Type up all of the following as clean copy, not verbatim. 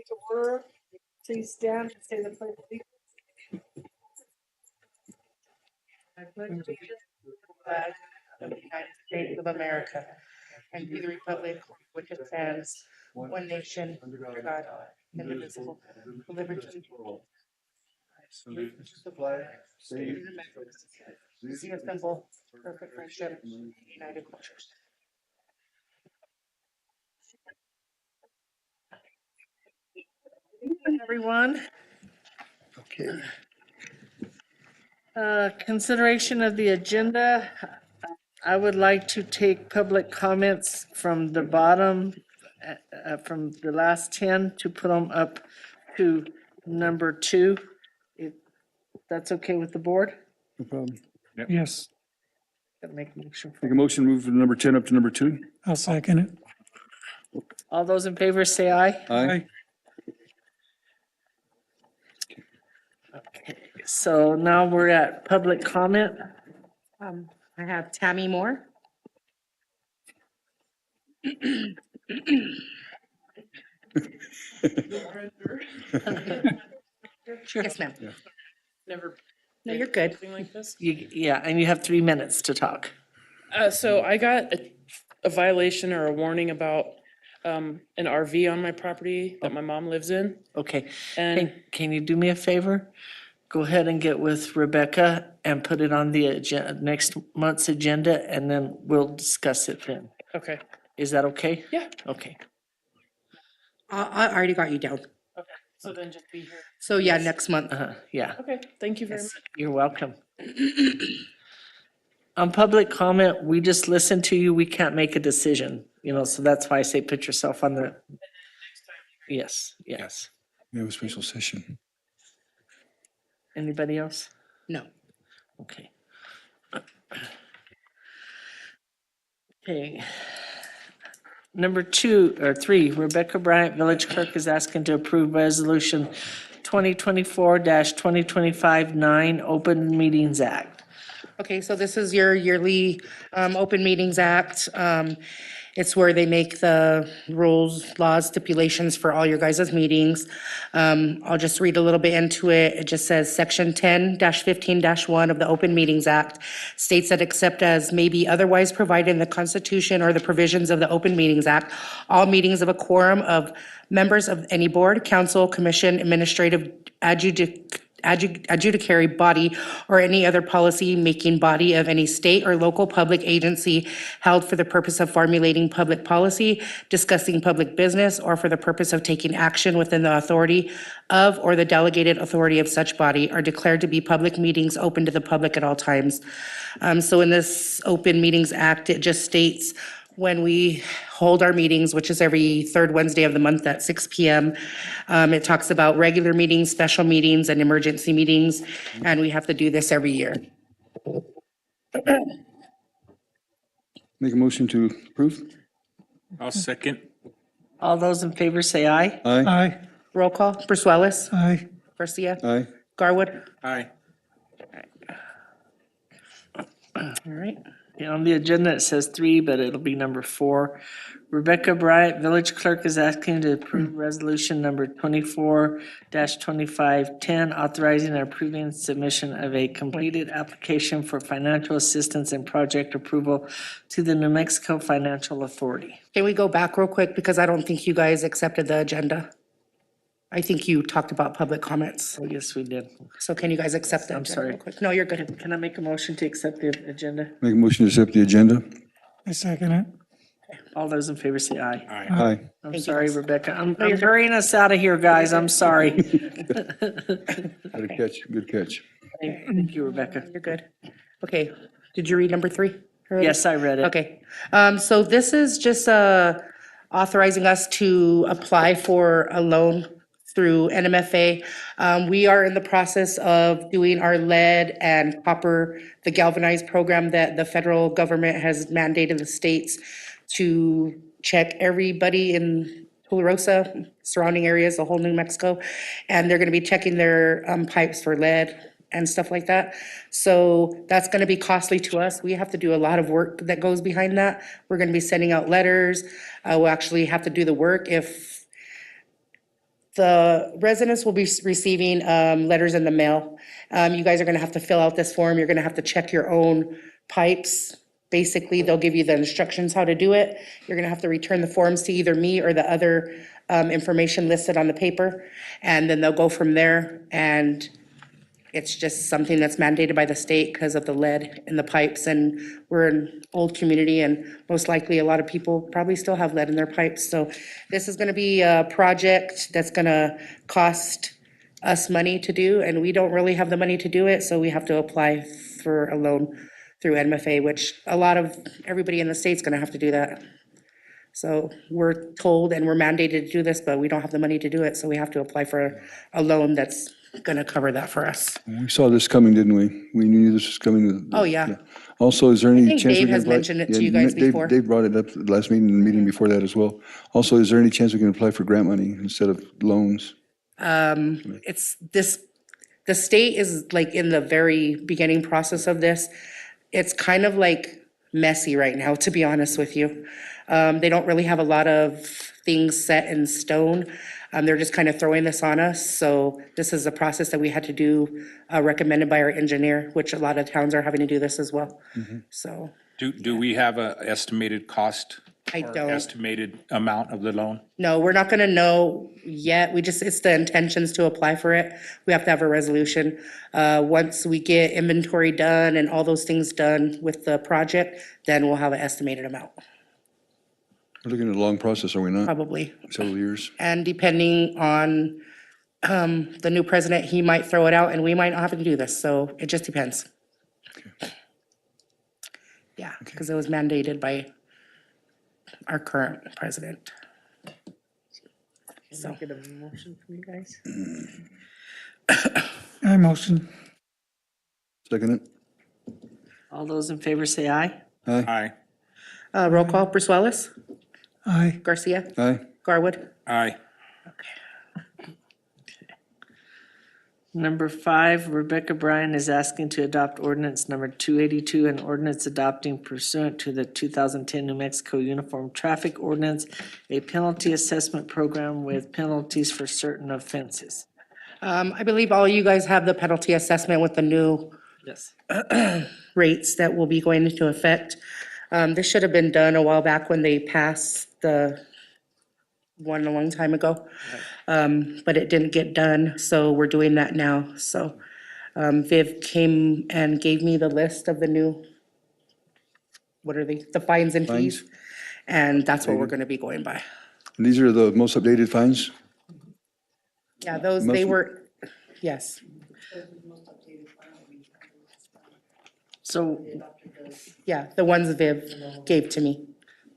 to order. Please stand and say the pledge of allegiance. I pledge allegiance to the flag of the United States of America and to the republic which it stands, one nation, under God, indivisible, with liberty for all. Salute the flag, state the members, see a symbol, perfect friendship, united cultures. Everyone. Okay. Consideration of the agenda. I would like to take public comments from the bottom, from the last 10 to put them up to number 2. If that's okay with the board? No problem. Yes, Gotta make a motion. Make a motion, move from number 10 up to number 2. I'll second it. All those in favor say aye. Aye. So now we're at public comment. I have Tammy Moore. Yes, ma'am. Never No, you're good. anything like this. Yeah, and you have 3 minutes to talk. So I got a violation or a warning about an RV on my property that my mom lives in. Okay. And Can you do me a favor? Go ahead and get with Rebecca and put it on the next month's agenda, and then we'll discuss it then. okay, Is that okay? yeah. Okay. I already got you down. Okay. So then just be here. So yeah, next month. Yeah. Okay. Thank you very Yes, much. you're welcome. On public comment, we just listen to you. We can't make a decision, so that's why I say put yourself on the. Yes, yes. We have a special session. Anybody else? No. Okay. Okay. Number 3, Rebecca Bryant, Village Clerk, is asking to approve Resolution 2024-2025-9, Open Meetings Act. Okay, so this is your yearly Open Meetings Act. It's where they make the rules, laws, stipulations for all your guys' meetings. I'll just read a little bit into it. It just says, Section 10-15-1 of the Open Meetings Act states that except as may be otherwise provided in the Constitution or the provisions of the Open Meetings Act, all meetings of a quorum of members of any board, council, commission, administrative, adjudicatory body or any other policy-making body of any state or local public agency held for the purpose of formulating public policy, discussing public business, or for the purpose of taking action within the authority of or the delegated authority of such body are declared to be public meetings open to the public at all times. So in this Open Meetings Act, it just states when we hold our meetings, which is every third Wednesday of the month at 6 p.m. It talks about regular meetings, special meetings, and emergency meetings, and we have to do this every year. Make a motion to approve? I'll second. All those in favor say aye. Aye. Aye. Roll call, Bruce Aye. Garcia, Aye. Garwood. Aye. All right. Yeah, on the agenda, it says 3, but it'll be number 4. Rebecca Bryant, Village Clerk, is asking to approve Resolution number 24-2510, authorizing and approving submission of a completed application for financial assistance and project approval to the New Mexico Financial Authority. Can we go back real quick because I don't think you guys accepted the agenda? I think you talked about public comments. Oh, yes, we did. So can you guys accept that? I'm sorry. real quick? No, you're good. Can I make a motion to accept the agenda? Make a motion to accept the agenda? I second it. All those in favor say aye. Aye. Aye. I'm you, sorry, guys. Rebecca. I'm hurrying us out of here, guys. I'm sorry. Good catch, good catch. Thank you, Rebecca. You're good. Okay, did you read number 3? already? Yes, I read it. Okay, so this is just authorizing us to apply for a loan through NMFA. We are in the process of doing our lead and copper, the galvanized program that the federal government has mandated the states to check everybody in Tularosa, surrounding areas, the whole New Mexico. And they're gonna be checking their pipes for lead and stuff like that. So that's gonna be costly to us. We have to do a lot of work that goes behind that. We're gonna be sending out letters. We'll actually have to do the work if The residents will be receiving letters in the mail. You guys are gonna have to fill out this form. You're gonna have to check your own pipes. Basically, they'll give you the instructions how to do it. You're gonna have to return the forms to either me or the other information listed on the paper. And then they'll go from there, and it's just something that's mandated by the state because of the lead in the pipes. And we're an old community, and most likely a lot of people probably still have lead in their pipes. So this is gonna be a project that's gonna cost us money to do, and we don't really have the money to do it, so we have to apply for a loan through NMFA, which a lot of, everybody in the state's gonna have to do that. So we're told and we're mandated to do this, but we don't have the money to do it, so we have to apply for a loan that's gonna cover that for us. We saw this coming, didn't we? We knew this was coming. Oh, yeah. Also, is there any think chance we Dave can has apply? mentioned it to Yeah, you guys Dave- before. Dave brought it up at the last meeting and the meeting before that as well. Also, is there any chance we can apply for grant money instead of loans? It's this, the state is like in the very beginning process of this. It's kind of like messy right now, to be honest with you. They don't really have a lot of things set in stone. They're just kind of throwing this on us. So this is a process that we had to do, recommended by our engineer, which a lot of towns are having to do this as well. So Do we have a estimated cost? I or don't. Estimated amount of the loan? No, we're not gonna know yet. We just, it's the intentions to apply for it. We have to have a resolution. Once we get inventory done and all those things done with the project, then we'll have an estimated amount, We're looking at a long process, are we not? probably. Several years. And depending on the new president, he might throw it out and we might not have to do this, so it just depends. Yeah, because it was mandated by our current president. Can I get a motion from you guys? I motion. Second it? All those in favor say aye. Aye. Roll call, Bruce, Aye. Garcia, Aye. Garwood. Aye. Number 5, Rebecca Bryan is asking to adopt ordinance number 282, an ordinance adopting pursuant to the 2010 New Mexico Uniform Traffic Ordinance, a penalty assessment program with penalties for certain offenses. I believe all you guys have the penalty assessment with the new Yes. rates that will be going into effect. This should have been done a while back when they passed the one a long time ago. But it didn't get done, so we're doing that now. So Viv came and gave me the list of the new, what are they, the fines and fees? Fines. And that's what we're gonna be going by. And these are the most updated fines? Yeah, those, Must they be- were, yes. So, Yeah, the ones Viv gave to me.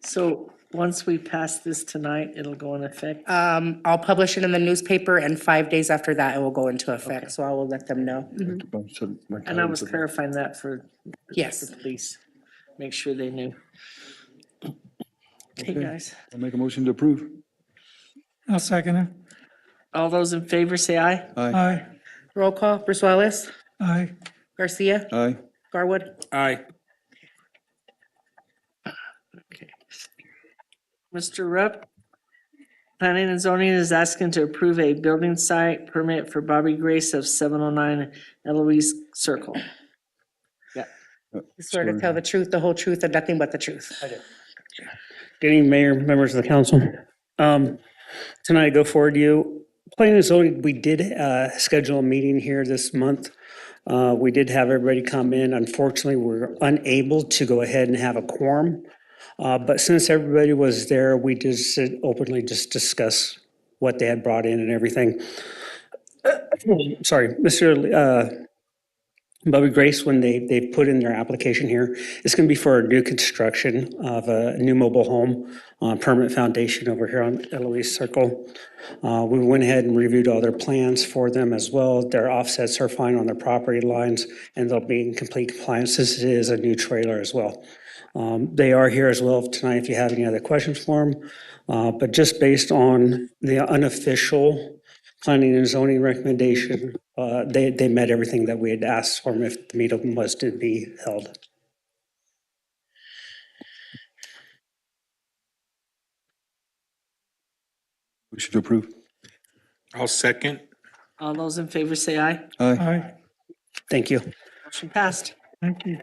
so once we pass this tonight, it'll go in effect? I'll publish it in the newspaper and 5 days after that, it will go into effect, so I will let them know. And I was clarifying that for Yes. the police, make sure they knew. Hey, Okay. guys, I'll make a motion to approve. I'll second it. all those in favor say aye. Aye. Roll call, Bruce, Aye. Garcia, Aye. Garwood. Aye. Okay. Mr. Rupp, Planning and Zoning is asking to approve a building site permit for Bobby Grace of 709 Eloise Circle. Swear to tell the truth, the whole truth, and nothing but the truth. Good evening, Mayor, members of the council. Tonight, I go forward to you. Planning and zoning, we did schedule a meeting here this month. We did have everybody come in. Unfortunately, we're unable to go ahead and have a quorum. But since everybody was there, we just openly just discuss what they had brought in and everything. Sorry, Mr. Bobby Grace, when they put in their application here, it's going to be for a new construction of a new mobile home on permanent foundation over here on Eloise Circle. We went ahead and reviewed all their plans for them as well. Their offsets are fine on their property lines, and they'll be in complete compliance. This is a new trailer as well. They are here as well tonight if you have any other questions for them. But just based on the unofficial planning and zoning recommendation, they met everything that we had asked for them if the meeting was to be held. We should approve. I'll second. All those in favor say aye. Aye. Aye. Thank you. Motion passed. Thank you.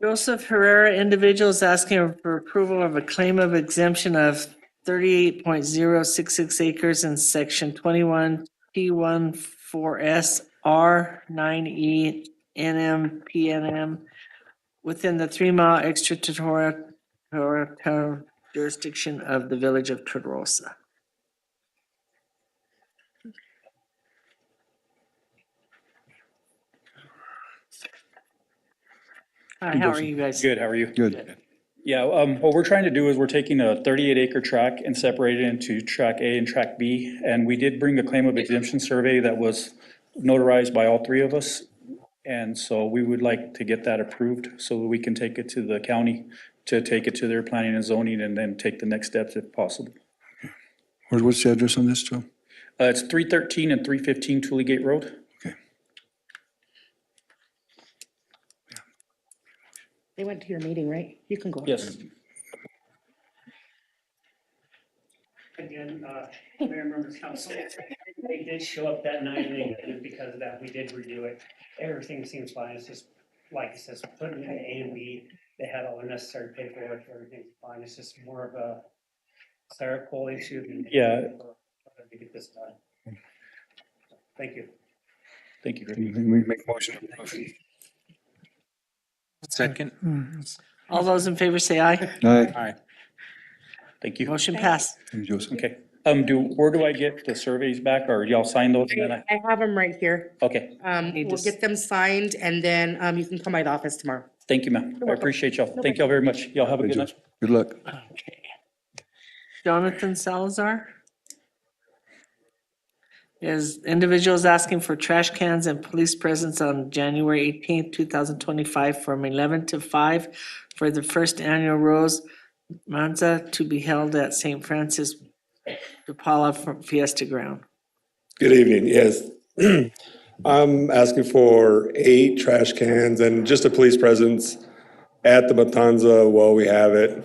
Joseph Herrera, individual, is asking for approval of a claim of exemption of 38.066 acres in section 21 T14S R9E NM PNM within the 3-mile extraterritorial jurisdiction of the village of Tularosa. Hi, how are you guys? Good, how are you? Good. Yeah, what we're trying to do is we're taking a 38-acre tract and separating it into track A and track B. And we did bring a claim of exemption survey that was notarized by all three of us. And so we would like to get that approved so that we can take it to the county to take it to their planning and zoning and then take the next steps if possible. What's the address on this, Joe? It's 313 and 315 Toolygate Road. Okay. They went to your meeting, right? You can go. Yes. Again, Mayor, members of council, they did show up that night, and because of that, we did redo it. Everything seems fine, it's just, like it says, putting in A and B, they had all the necessary paperwork, everything's fine, it's just more of a clerical issue than. Yeah. To get this done. Thank you. Thank you, Greg. We make a motion. Second. All those in favor say aye. Aye. Thank you. Motion passed. Thank you, Joseph. Okay, where do I get the surveys back or y'all sign those? And then I have them right here. Okay, Need We'll to- get them signed and then you can come by the office tomorrow. thank you, ma'am. I appreciate y'all. Thank y'all very much. Y'all have a Hey, good night. Joseph. Good luck. Okay. Jonathan Salazar? Is individuals asking for trash cans and police presence on January 18th, 2025 from 11 to 5 for the first annual Rose Manza to be held at St. Francis de Paula Fiesta Ground. Good evening, yes. I'm asking for 8 trash cans and just a police presence at the Matanza while we have it.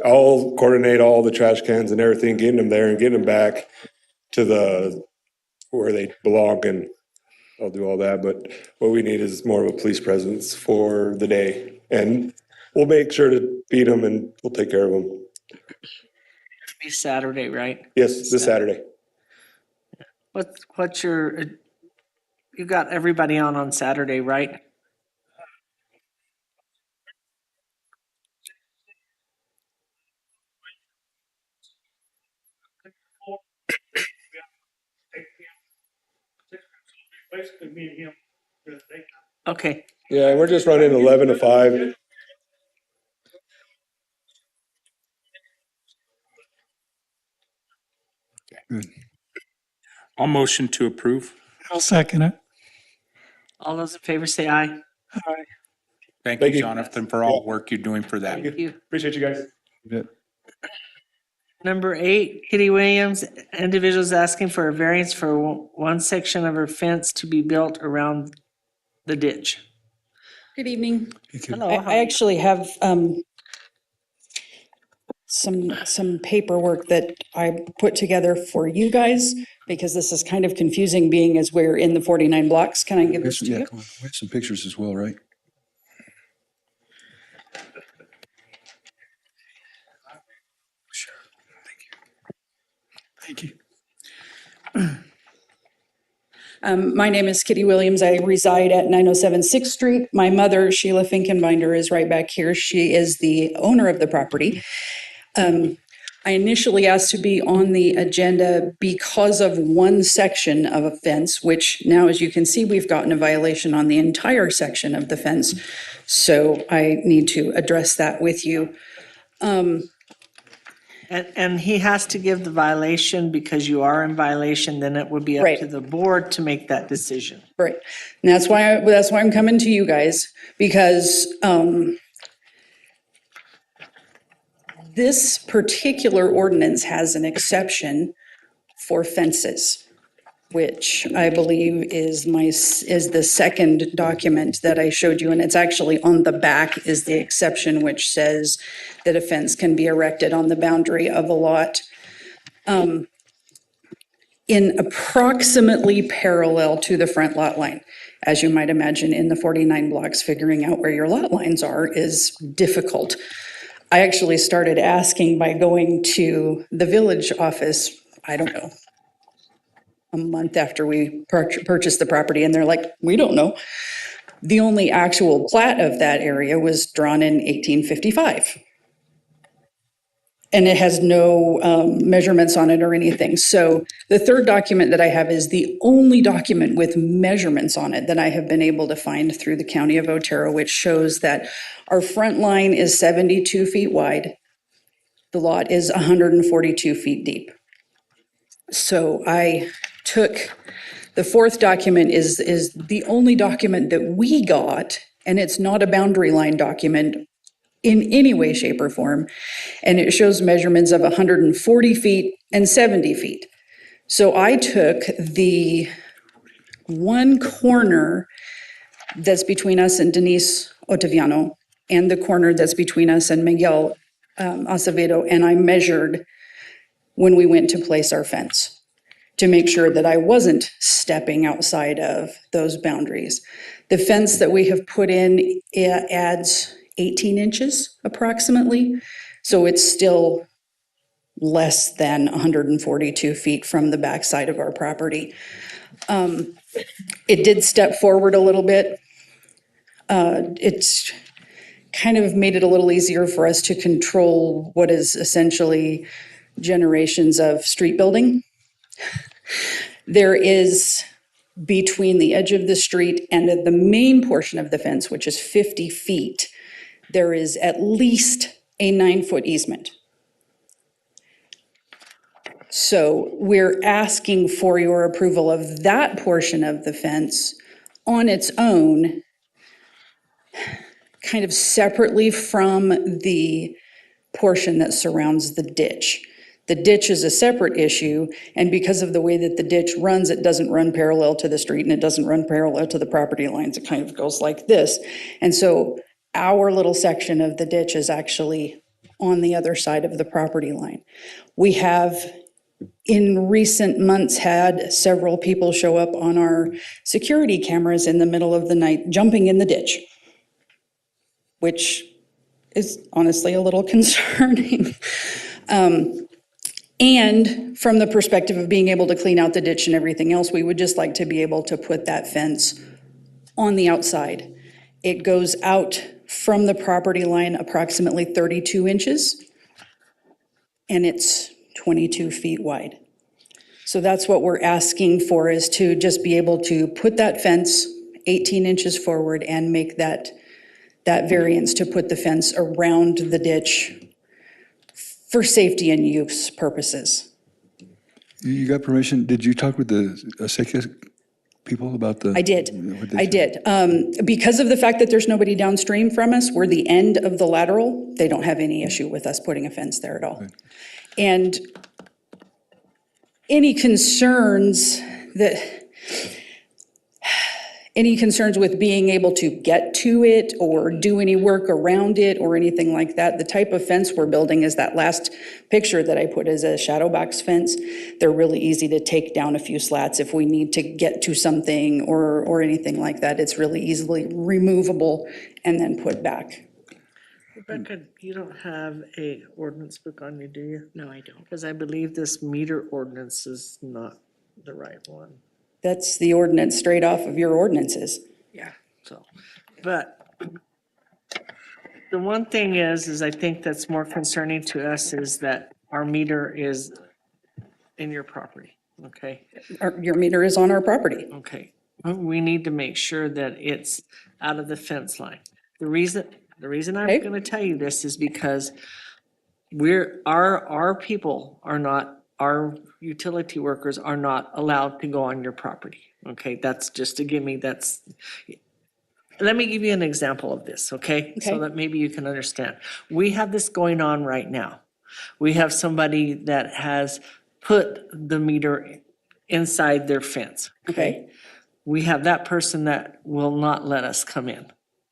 I'll coordinate all the trash cans and everything, getting them there and getting them back to where they belong, and I'll do all that. But what we need is more of a police presence for the day. And we'll make sure to feed them and we'll take care of them. It'll be Saturday, right? Yes, this Saturday. What's your, you got everybody on Saturday, right? Basically, me and him. Okay, Yeah, we're just running 11 to 5. Good. I'll motion to approve. I'll second it. all those in favor say aye. Aye. Thank Thank you, you. Jonathan, for all the work you're doing for that. Thank you. Appreciate you guys. You bet. Number 8, Kitty Williams, individuals asking for a variance for one section of her fence to be built around the ditch. Good evening. Hello. I actually have some paperwork that I put together for you guys because this is kind of confusing being as we're in the 49 blocks. Can I give this to Yeah, you? come on. We have some pictures as well, right? Sure. Thank you. Thank you. My name is Kitty Williams. I reside at 907 6th Street. My mother, Sheila Finkenbinder, is right back here. She is the owner of the property. I initially asked to be on the agenda because of one section of a fence, which now, as you can see, we've gotten a violation on the entire section of the fence. So I need to address that with you. And he has to give the violation because you are in violation, then it would be up Right. to the board to make that decision. Right. And that's why I'm coming to you guys, because this particular ordinance has an exception for fences, which I believe is the second document that I showed you, and it's actually on the back is the exception which says that a fence can be erected on the boundary of a lot. in approximately parallel to the front lot line. As you might imagine, in the 49 blocks, figuring out where your lot lines are is difficult. I actually started asking by going to the village office, I don't know, a month after we purchased the property, and they're like, we don't know. The only actual plat of that area was drawn in 1855. And it has no measurements on it or anything. So the third document that I have is the only document with measurements on it that I have been able to find through the county of Otero, which shows that our front line is 72 feet wide. The lot is 142 feet deep. So I took, the fourth document is the only document that we got, and it's not a boundary line document in any way, shape, or form. And it shows measurements of 140 feet and 70 feet. So I took the one corner that's between us and Denise Ottaviano and the corner that's between us and Miguel Acevedo, and I measured when we went to place our fence to make sure that I wasn't stepping outside of those boundaries. The fence that we have put in adds 18 inches approximately, so it's still less than 142 feet from the backside of our property. It did step forward a little bit. It's kind of made it a little easier for us to control what is essentially generations of street building. There is, between the edge of the street and the main portion of the fence, which is 50 feet, there is at least a 9-foot easement. So we're asking for your approval of that portion of the fence on its own, kind of separately from the portion that surrounds the ditch. The ditch is a separate issue, and because of the way that the ditch runs, it doesn't run parallel to the street and it doesn't run parallel to the property lines. It kind of goes like this. And so our little section of the ditch is actually on the other side of the property line. We have, in recent months, had several people show up on our security cameras in the middle of the night, jumping in the ditch, which is honestly a little concerning. And from the perspective of being able to clean out the ditch and everything else, we would just like to be able to put that fence on the outside. It goes out from the property line approximately 32 inches, and it's 22 feet wide. So that's what we're asking for, is to just be able to put that fence 18 inches forward and make that variance to put the fence around the ditch for safety and use purposes. You got permission? Did you talk with the Acequia people about the? I did. What'd they I say? did. Because of the fact that there's nobody downstream from us, we're the end of the lateral, they don't have any issue with us putting a fence there at all. Good. And any concerns with being able to get to it or do any work around it or anything like that, the type of fence we're building is that last picture that I put as a shadow box fence. They're really easy to take down a few slats if we need to get to something or anything like that. It's really easily removable and then put back. Rebecca, you don't have a ordinance book on you, do you? No, I don't. Because I believe this meter ordinance is not the right one. That's the ordinance straight off of your ordinances. Yeah. So, but the one thing is I think that's more concerning to us is that our meter is in your property, okay? Your meter is on our property. Okay. We need to make sure that it's out of the fence line. The reason I'm Okay. gonna tell you this is because our people are not, our utility workers are not allowed to go on your property, okay? That's just a gimme, let me give you an example of this, okay? So Okay. that maybe you can understand. We have this going on right now. We have somebody that has put the meter inside their fence, okay? Okay. We have that person that will not let us come in,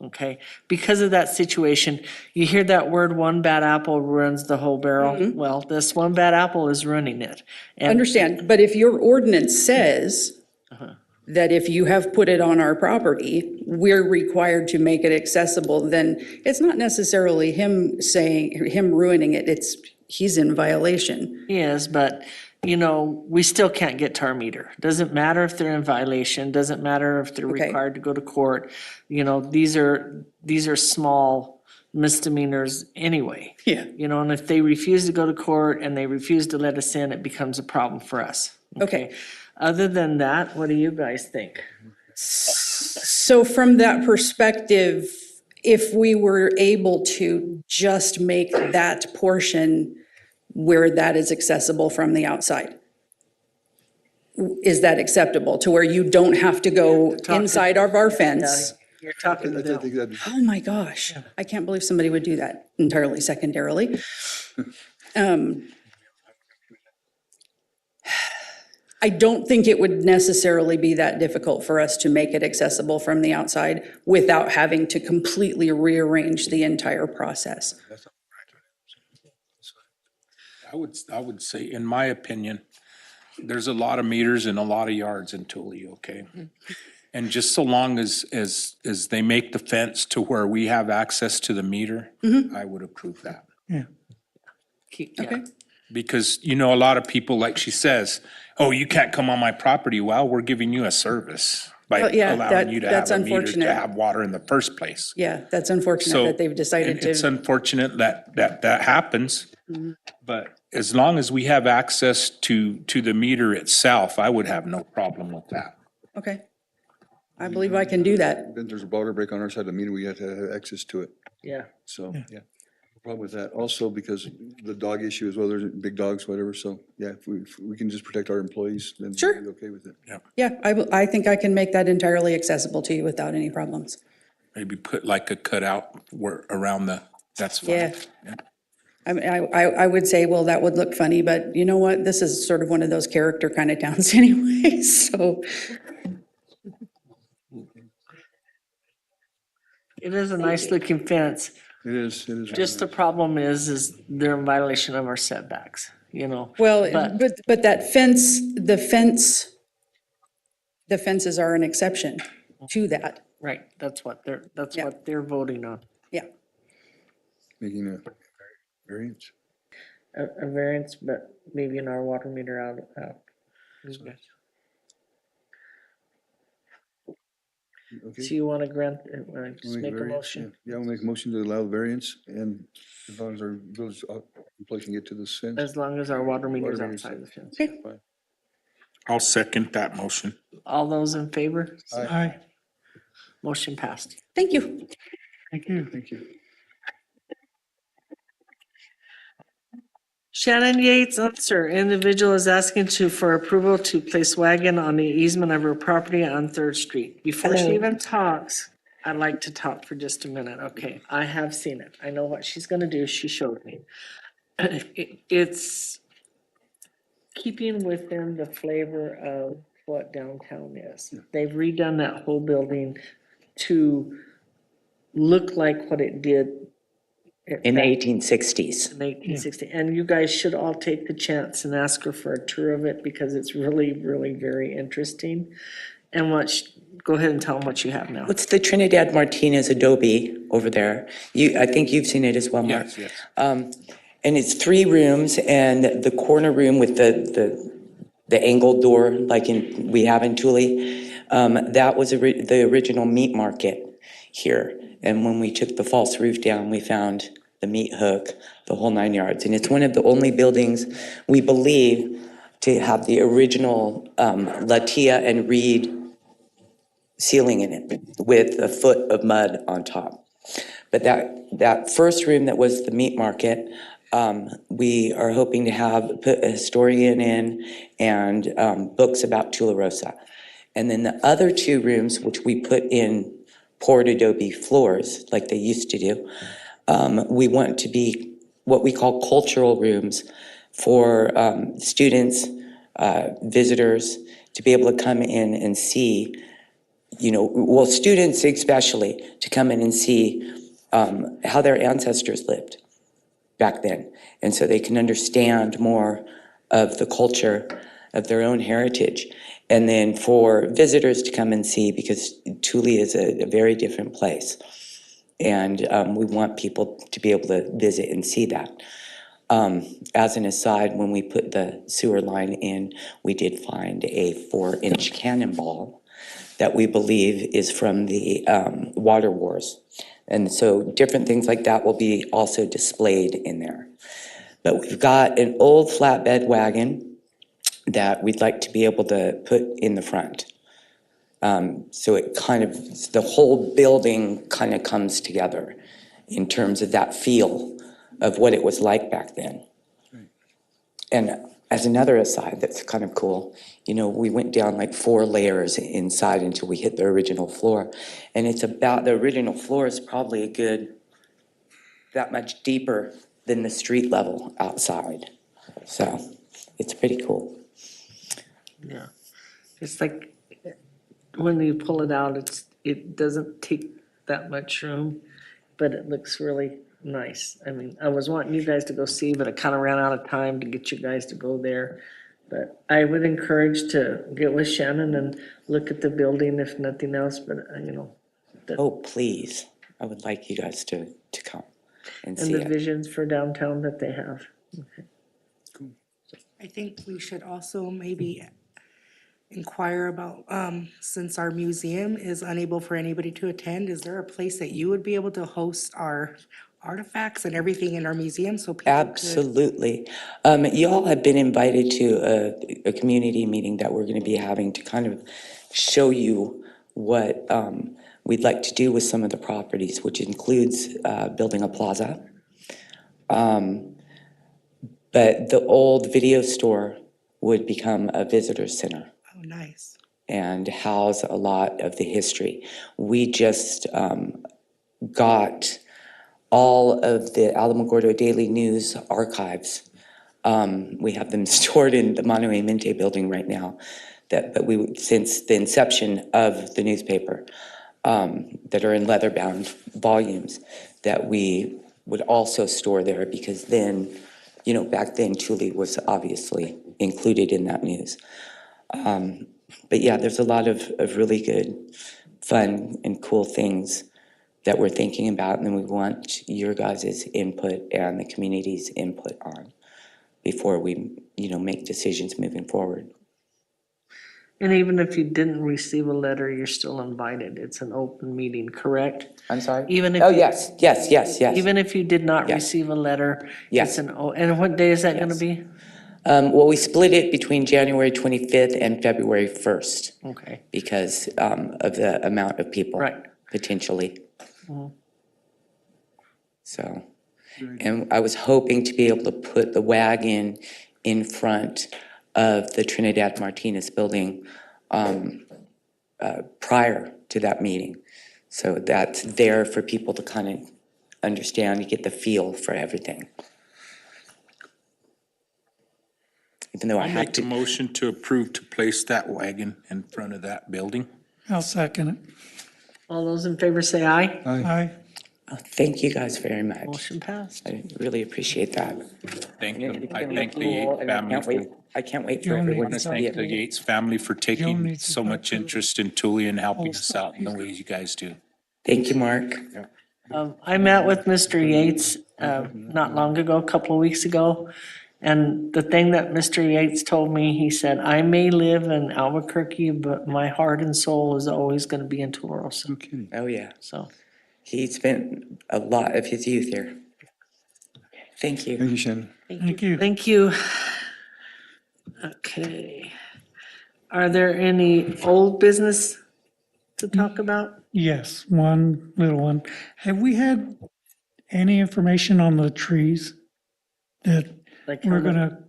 Okay, because of that situation, you hear that word, one bad apple ruins the whole barrel. Well, this one bad apple is ruining it. And Understand, but if your ordinance says that if you have put it on our property, we're required to make it accessible, then it's not necessarily him ruining it, it's, he's in violation. he is, but, you know, we still can't get to our meter. Doesn't matter if they're in violation, doesn't matter if they're Okay. required to go to court. You know, these are small misdemeanors anyway. Yeah. You know, and if they refuse to go to court and they refuse to let us in, it becomes a problem for us. Okay. Other than that, what do you guys think? So from that perspective, if we were able to just make that portion where that is accessible from the outside, is that acceptable to where you don't have to go inside of our fence? You're talking to I them. think that'd Oh my gosh, I can't believe somebody would do that entirely secondarily. I don't think it would necessarily be that difficult for us to make it accessible from the outside without having to completely rearrange the entire process. I would say, in my opinion, there's a lot of meters and a lot of yards in Thule, okay? And just so long as they make the fence to where we have access to the meter, I would approve that. Okay. Because, you know, a lot of people, like she says, oh, you can't come on my property. Well, we're giving you a service by Well, yeah, allowing you to that's have a meter to unfortunate. have water in the first place. Yeah, that's unfortunate So that they've decided it's to, unfortunate that happens. But as long as we have access to the meter itself, I would have no problem with that. okay. I believe I can do that. Then there's a water break on our side of the meter, we have to have access to it. Yeah. So, yeah, no problem with that. Also, because the dog issue as well, there's big dogs, whatever, so, yeah, if we can just protect our employees, then Sure. we'll be okay with it. Yeah, I think I can make that entirely accessible to you without any problems. Maybe put like a cutout around that's fine. Yeah. I mean, I would say, well, that would look funny, but you know what? This is sort of one of those character kind of towns anyway, so. It is a nice looking fence. It is. Just the problem is they're in violation of our setbacks, you know. Well, But- but that fence, the fences are an exception to that. Right, that's what Yeah. they're voting on. Yeah, Making a variance. A variance, but leaving our water meter out. Okay. So you want to grant, We'll just make a variance, motion? Yeah, we'll make a motion to allow the variance, and as long as our village employees can get to this fence. As long as our water meter's Water meter's outside the fence. okay, Fine. I'll second that motion. All those in favor? Aye. Motion passed. thank you. Thank you. Thank you. Shannon Yates, sir, individual is asking for approval to place wagon on the easement of her property on Third Street. Before she even talks, I'd like to talk for just a minute. Okay, I have seen it. I know what she's gonna do. She showed me. It's keeping within the flavor of what downtown is. They've redone that whole building to look like what it did In the 1860s. in 1860. And you guys should all take the chance and ask her for a tour of it because it's really, really very interesting. And go ahead and tell them what you have now. It's the Trinidad Martinez adobe over there. I think you've seen it as well, Mark. Yes. And it's 3 rooms, and the corner room with the angled door like we have in Thule, that was the original meat market here. And when we took the false roof down, we found the meat hook, the whole 9 yards. And it's one of the only buildings, we believe, to have the original Latia and Reed ceiling in it with a foot of mud on top. But that first room that was the meat market, we are hoping to put a historian in and books about Tularosa. And then the other 2 rooms, which we put in poured adobe floors like they used to do, we want to be what we call cultural rooms for visitors to be able to come in and see well, students especially, to come in and see how their ancestors lived back then. And so they can understand more of the culture of their own heritage. And then for visitors to come and see, because Thule is a very different place. And we want people to be able to visit and see that. As an aside, when we put the sewer line in, we did find a 4-inch cannonball that we believe is from the water wars. And so different things like that will be also displayed in there. But we've got an old flatbed wagon that we'd like to be able to put in the front. So it kind of, the whole building kind of comes together in terms of that feel of what it was like back then. And as another aside that's kind of cool, we went down like 4 layers inside until we hit the original floor. And it's about, the original floor is probably a good, that much deeper than the street level outside. So it's pretty cool. Yeah. It's like, when you pull it out, it doesn't take that much room, but it looks really nice. I mean, I was wanting you guys to go see, but I kind of ran out of time to get you guys to go there. But I would encourage to get with Shannon and look at the building if nothing else, but Oh, please. I would like you guys to come and and see the it. visions for downtown that they have. I think we should also maybe inquire about, since our museum is unable for anybody to attend, is there a place that you would be able to host our artifacts and everything in our museum so people could? Absolutely. You all have been invited to a community meeting that we're going to be having to kind of show you what we'd like to do with some of the properties, which includes building a plaza. But the old video store would become a visitor center Oh, nice. and house a lot of the history. We just got all of the Alamogordo Daily News archives. We have them stored in the Monumente building right now, but we, since the inception of the newspaper, that are in leather-bound volumes that we would also store there, because then, back then Thule was obviously included in that news. But yeah, there's a lot of really good, fun and cool things that we're thinking about, and then we want your guys' input and the community's input on before we, make decisions moving forward. And even if you didn't receive a letter, you're still invited. It's an open meeting, correct? I'm sorry? Even if Oh, you- yes. Even if you did not Yes. receive a letter, Yes. it's and what day is that gonna Yes. be? Well, we split it between January 25th and February 1st Okay, because of the amount of people. Right. Potentially. Mhm. So, and I was hoping to be able to put the wagon in front of the Trinidad Martinez building prior to that meeting. So that's there for people to kind of understand, and get the feel for everything. Even though I I'll had make a to, motion to approve to place that wagon in front of that building. I'll second it. all those in favor say aye. Aye. thank you guys very much. Motion passed. I really appreciate that. Thank And them. it's I gonna thank be the cool, Yates and family. I can't wait for You'll need everyone I to want to see thank the it. Yates family for taking needs to so talk much to- interest in Thule and helping us out in the ways you guys do. Thank you, Mark. I met with Mr. Yates, not long ago, a couple of weeks ago. And the thing that Mr. Yates told me, he said, I may live in Albuquerque, but my heart and soul is always gonna be in Tularosa. No kidding. Oh, yeah. So, He spent a lot of his youth here. Thank you. Thank you, Shannon. Thank you. thank you. Okay. Are there any old business to talk about? Yes, one little one. Have we had any information on the trees that Like we're how many- gonna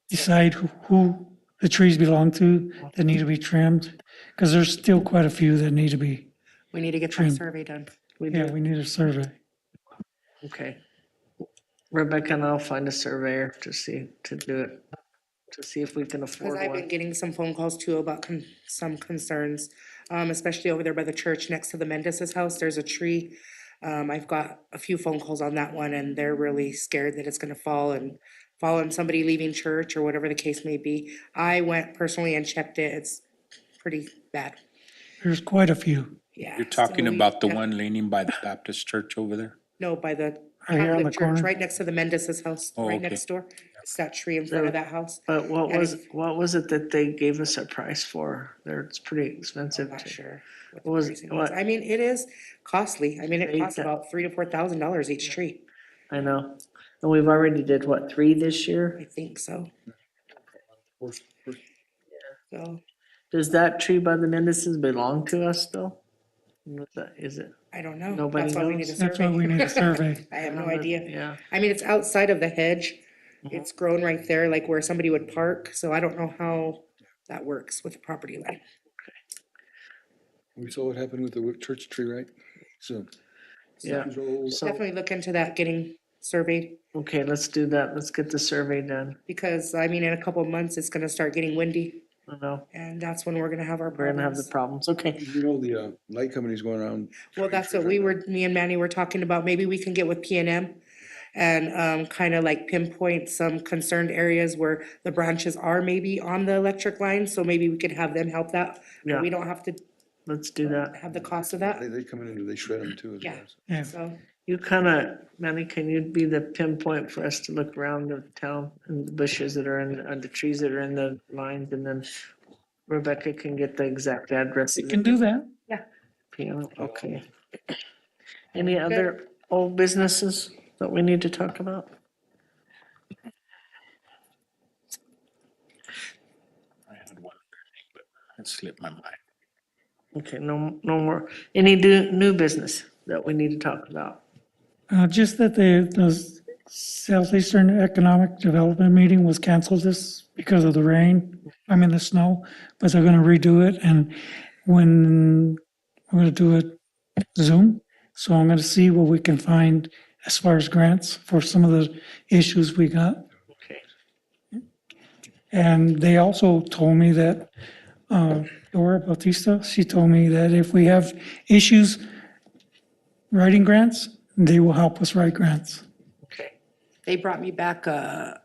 decide who the trees belong to that need to be trimmed? Because there's still quite a few that need to be, We need to get that Trim. survey done. We yeah, do, we need a survey. okay. Rebecca and I'll find a surveyor to see, to do it. to see if we can Because afford I've been one. getting some phone calls too about some concerns, especially over there by the church next to the Mendez's house. There's a tree. I've got a few phone calls on that one and they're really scared that it's gonna fall on somebody leaving church or whatever the case may be. I went personally and checked it. It's pretty bad. There's quite a few. Yeah. You're talking so we- about the yeah. one leaning by the Baptist church over there? No, by the Right here on Catholic the church, corner. right next to the Mendez's house, Oh, right okay. next door. It's that tree in front of that house. But what And was it that they gave us a price for? It's pretty expensive. I'm not to- sure what What the was- pricing was. what- I mean, it is costly. I mean, it Eight costs thou- about $3,000 to $4,000 each tree. I know. And we've already did what, 3 this year? I think so. So, Does that tree by the Mendez's belong to us still? Is it? I don't know. Nobody That's why we need a knows? survey. That's why we need a survey. I have no idea. Yeah. I mean, it's outside of the hedge. It's grown right there, like where somebody would park, so I don't know how that works with the property line. We saw what happened with the church tree, right? So. Yeah. controls. So, Definitely look into that, getting surveyed, okay, let's do that. Let's get the survey done. because I mean, in a couple of months, it's gonna start getting windy, I know. and that's when we're gonna have our We're gonna have the problems. problems. Okay. You know, the light company's going around. Well, that's what me and Manny were talking about. Maybe we can get with P&M and kind of like pinpoint some concerned areas where the branches are maybe on the electric line, so maybe we could have them help that. Yeah. We don't have to Let's do that. have the cost of that. They come in and they shred them too as Yeah. well. Yeah. So, You kinda, Manny, can you be the pinpoint for us to look around the town and the bushes that are and the trees that are in the lines, and then Rebecca can get the exact address. You can do that. Okay. Any other old businesses that we need to talk about? I had one other thing, but it slipped my mind. Okay, no more. Any new business that we need to talk about? Just that the Southeastern Economic Development meeting was canceled this because of the rain, the snow, but they're gonna redo it, and when, we're gonna do it Zoom, so I'm gonna see what we can find as far as grants for some of the issues we got. Okay. And they also told me that, Dora Bautista, she told me that if we have issues writing grants, they will help us write grants. Okay. they brought me back a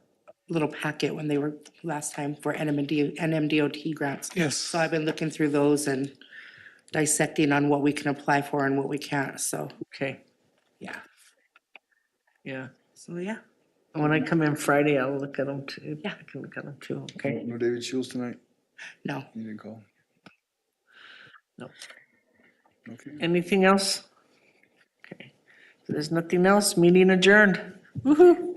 little packet when they were last time for NMDOT grants. Yes. So I've been looking through those and dissecting on what we can apply for and what we can't, so, Okay, yeah. yeah. So, yeah. And when I come in Friday, I'll look at them too. Yeah. I can look at them too, okay? No David Shields tonight? No. You didn't call? No. Okay. Anything else? Okay. If there's nothing else, meeting adjourned. Woo-hoo.